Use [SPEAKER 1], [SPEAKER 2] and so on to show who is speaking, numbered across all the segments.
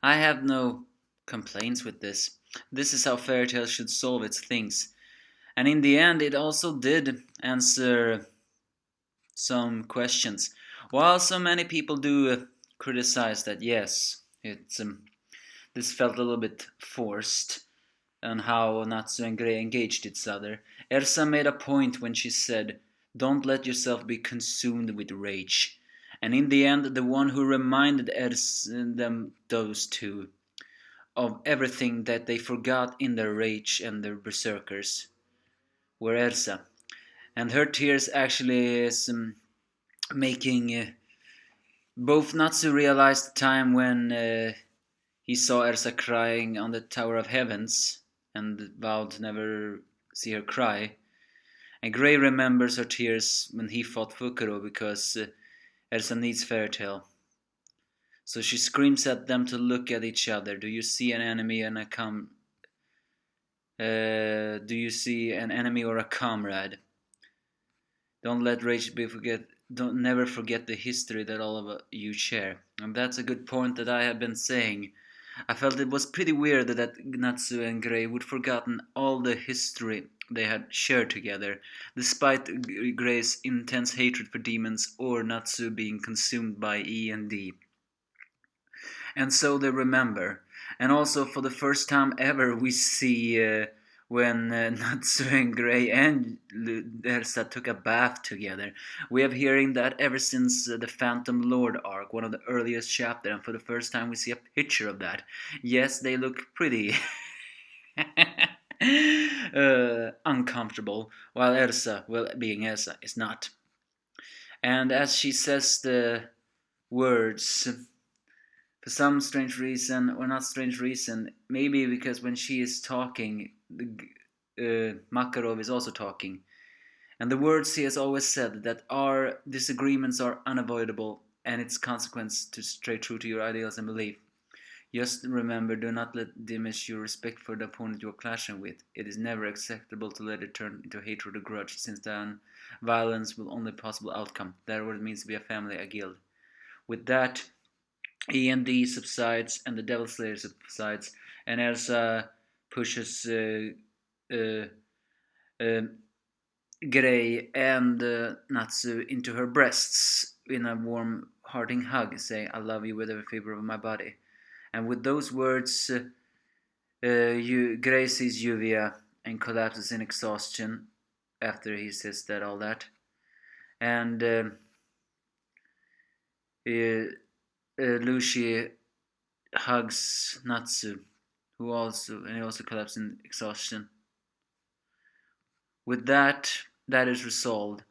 [SPEAKER 1] I have no complaints with this. This is how fairy tales should solve its things. And in the end, it also did answer some questions. While so many people do criticize that, yes, this felt a little bit forced on how Natsu and Grey engaged each other, Ersa made a point when she said, "Don't let yourself be consumed with rage." And in the end, the one who reminded those two, of everything that they forgot in their rage and their berserkers, were Ersa. And her tears actually is making both Natsu realize the time when he saw Ersa crying on the Tower of Heavens and vowed to never see her cry. And Grey remembers her tears when he fought Fukuro because Ersa needs fairy tale. So she screams at them to look at each other. Do you see an enemy and a do you see an enemy or a comrade? Don't let rage be forget. Don't never forget the history that all of you share. And that's a good point that I have been saying. I felt it was pretty weird that Natsu and Grey would forgotten all the history they had shared together, despite Grey's intense hatred for demons or Natsu being consumed by E and D. And so they remember. And also, for the first time ever, we see when Natsu and Grey and Ersa took a bath together. We have hearing that ever since the Phantom Lord arc, one of the earliest chapters, and for the first time we see a picture of that. Yes, they look pretty uncomfortable, while Ersa, well, being Ersa, is not. And as she says the words, for some strange reason, or not strange reason, maybe because when she is talking, Makarov is also talking. And the words he has always said, that our disagreements are unavoidable and its consequence to stray true to your ideals and belief. Just remember, do not let diminish your respect for the opponent you are clashing with. It is never acceptable to let it turn into hatred or grudge, since then violence will only possible outcome. That is what it means to be a family, a guild. With that, EMD subsides and the Devil Slayer subsides, and Elsa pushes uh, uh, Grey and Natsu into her breasts in a warm, hearting hug, saying, "I love you with every fiber of my body." And with those words, Grey sees Yuvia and collapses in exhaustion after he says that all that. And Lucy hugs Natsu, who also collapses in exhaustion. With that, that is resolved.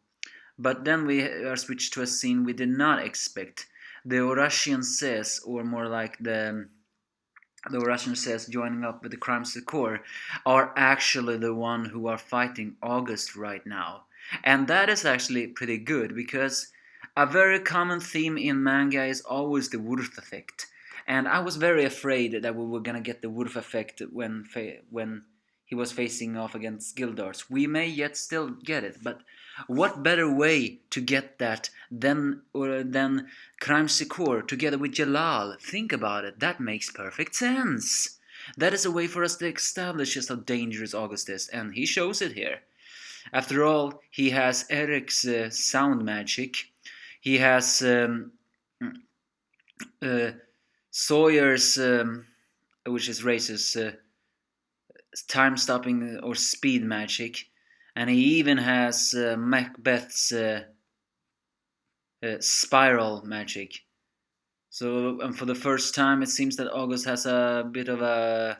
[SPEAKER 1] But then we are switched to a scene we did not expect. The Orasian says, or more like the Orasian says, joining up with the Crime Corps, are actually the one who are fighting August right now. And that is actually pretty good, because a very common theme in manga is always the Wurf effect. And I was very afraid that we were gonna get the Wurf effect when he was facing off against Gildars. We may yet still get it, but what better way to get that than Crime Secor together with Jalal? Think about it. That makes perfect sense. That is a way for us to establish just how dangerous August is, and he shows it here. After all, he has Eric's sound magic. He has uh, Sawyer's, which is Race's time-stopping or speed magic, and he even has Macbeth's spiral magic. So for the first time, it seems that August has a bit of a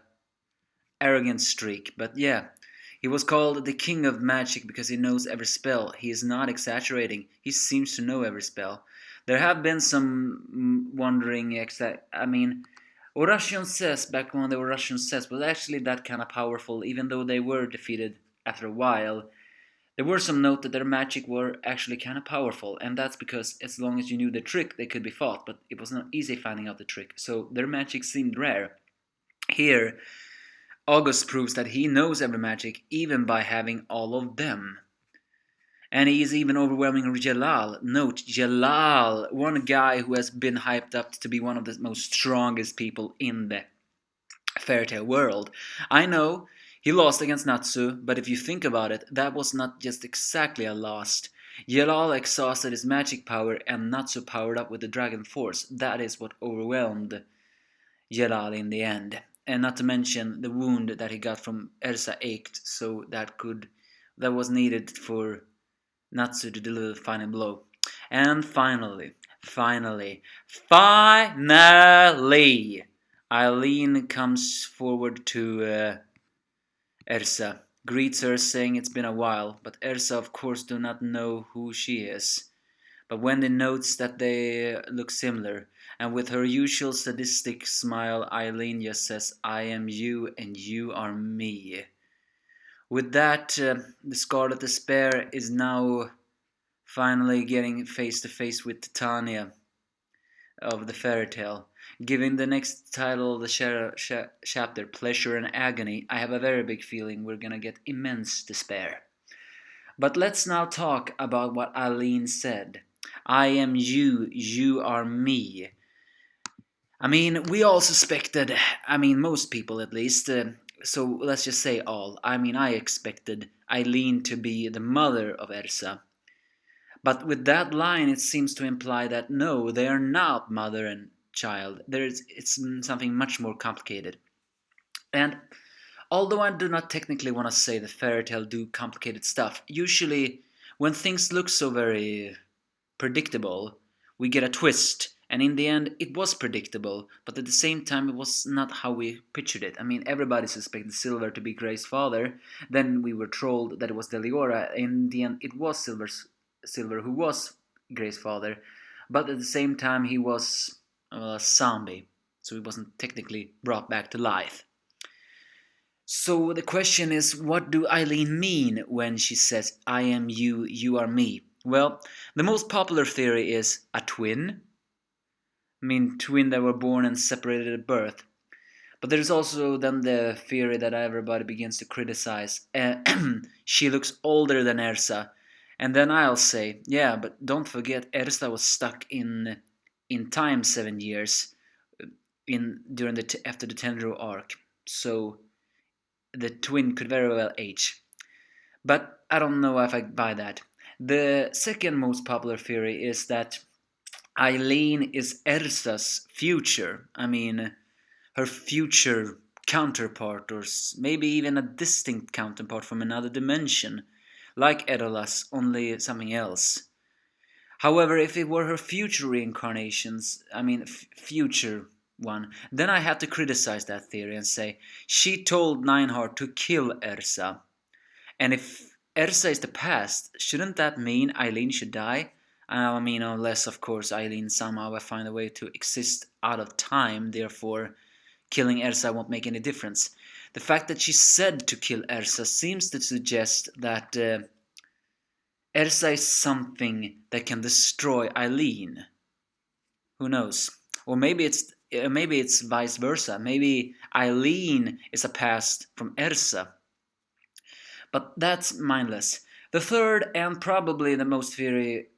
[SPEAKER 1] arrogant streak. But yeah, he was called the King of Magic because he knows every spell. He is not exaggerating. He seems to know every spell. There have been some wondering. I mean, Orasian says back when the Orasian says was actually that kind of powerful, even though they were defeated after a while. There were some note that their magic were actually kind of powerful, and that's because as long as you knew the trick, they could be fought, but it was not easy finding out the trick, so their magic seemed rare. Here, August proves that he knows every magic, even by having all of them. And he is even overwhelming Jalal. Note, Jalal, one guy who has been hyped up to be one of the most strongest people in the fairy tale world. I know he lost against Natsu, but if you think about it, that was not just exactly a loss. Jalal exhausted his magic power and Natsu powered up with the dragon force. That is what overwhelmed Jalal in the end. And not to mention the wound that he got from Ersa ached, so that was needed for Natsu to deliver the final blow. And finally, Eileen comes forward to Ersa, greets her saying it's been a while, but Ersa of course do not know who she is. But Wendy notes that they look similar, and with her usual sadistic smile, Eileen just says, I am you and you are me. With that, the Scarlet Despair is now finally getting face to face with Titania of the fairy tale. Giving the next title of the chapter, Pleasure and Agony, I have a very big feeling we're gonna get immense despair. But let's now talk about what Eileen said. I am you, you are me. I mean, we all suspected, most people at least, so let's just say all. I expected Eileen to be the mother of Ersa. But with that line, it seems to imply that no, they are not mother and child. It's something much more complicated. And although I do not technically want to say that fairy tale do complicated stuff, usually when things look so very predictable, we get a twist. And in the end, it was predictable, but at the same time, it was not how we pictured it. Everybody suspected Silver to be Grey's father. Then we were trolled that it was Deliora. In the end, it was Silver who was Grey's father, but at the same time, he was a zombie, so he wasn't technically brought back to life. So the question is, what do Eileen mean when she says, I am you, you are me? Well, the most popular theory is a twin. Twin that were born and separated at birth. But there's also then the theory that everybody begins to criticize. She looks older than Ersa. And then I'll say, yeah, but don't forget Ersa was stuck in time 7 years after the Tenro arc. So the twin could very well age. But I don't know if I buy that. The second most popular theory is that Eileen is Ersa's future. Her future counterpart, or maybe even a distinct counterpart from another dimension, like Edolas, only something else. However, if it were her future reincarnations, future one, then I have to criticize that theory and say she told Nineheart to kill Ersa. And if Ersa is the past, shouldn't that mean Eileen should die? Unless, of course, Eileen somehow will find a way to exist out of time, therefore killing Ersa won't make any difference. The fact that she said to kill Ersa seems to suggest that Ersa is something that can destroy Eileen. Who knows? Or maybe it's vice versa. Maybe Eileen is a past from Ersa. But that's mindless. The third and probably the most theory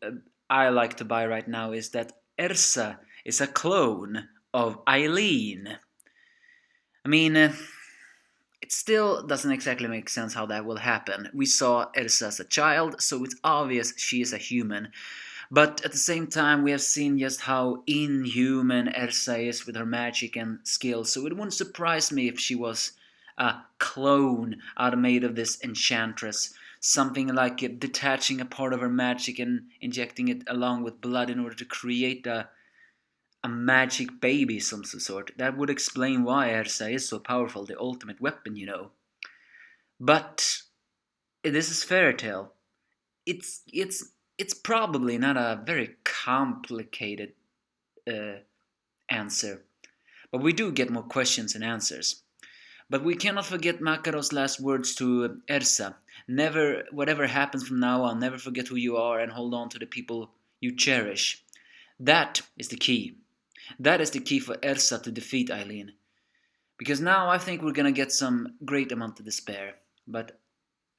[SPEAKER 1] I like to buy right now is that Ersa is a clone of Eileen. It still doesn't exactly make sense how that will happen. We saw Ersa as a child, so it's obvious she is a human. But at the same time, we have seen just how inhuman Ersa is with her magic and skills, so it wouldn't surprise me if she was a clone made of this enchantress. Something like detaching a part of her magic and injecting it along with blood in order to create a magic baby of some sort. That would explain why Ersa is so powerful, the ultimate weapon, But this is fairy tale. It's probably not a very complicated answer, but we do get more questions and answers. But we cannot forget Makaro's last words to Ersa. Never, whatever happens from now on, never forget who you are and hold on to the people you cherish. That is the key. That is the key for Ersa to defeat Eileen. Because now I think we're gonna get some great amount of despair. But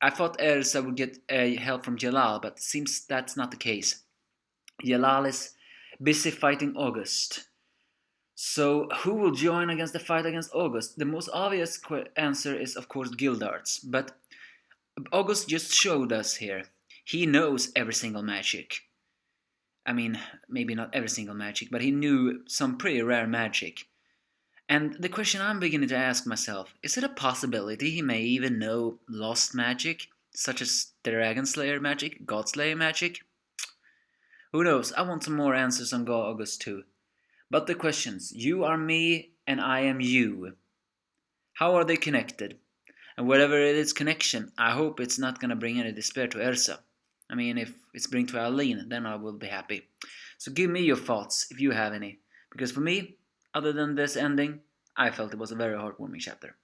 [SPEAKER 1] I thought Elsa would get help from Jalal, but it seems that's not the case. Jalal is busy fighting August. So, who will join against the fight against August? The most obvious answer is, of course, Gildarts. But August just showed us here. He knows every single magic. I mean, maybe not every single magic, but he knew some pretty rare magic. And the question I'm beginning to ask myself, is it a possibility he may even know lost magic, such as Dragon Slayer magic, God Slayer magic? Who knows? I want some more answers on God August too. But the questions, you are me and I am you. How are they connected? And whatever it is connection, I hope it's not gonna bring any despair to Ersa. I mean, if it's bring to Aline, then I will be happy. So give me your thoughts, if you have any. Because for me, other than this ending, I felt it was a very heartwarming chapter.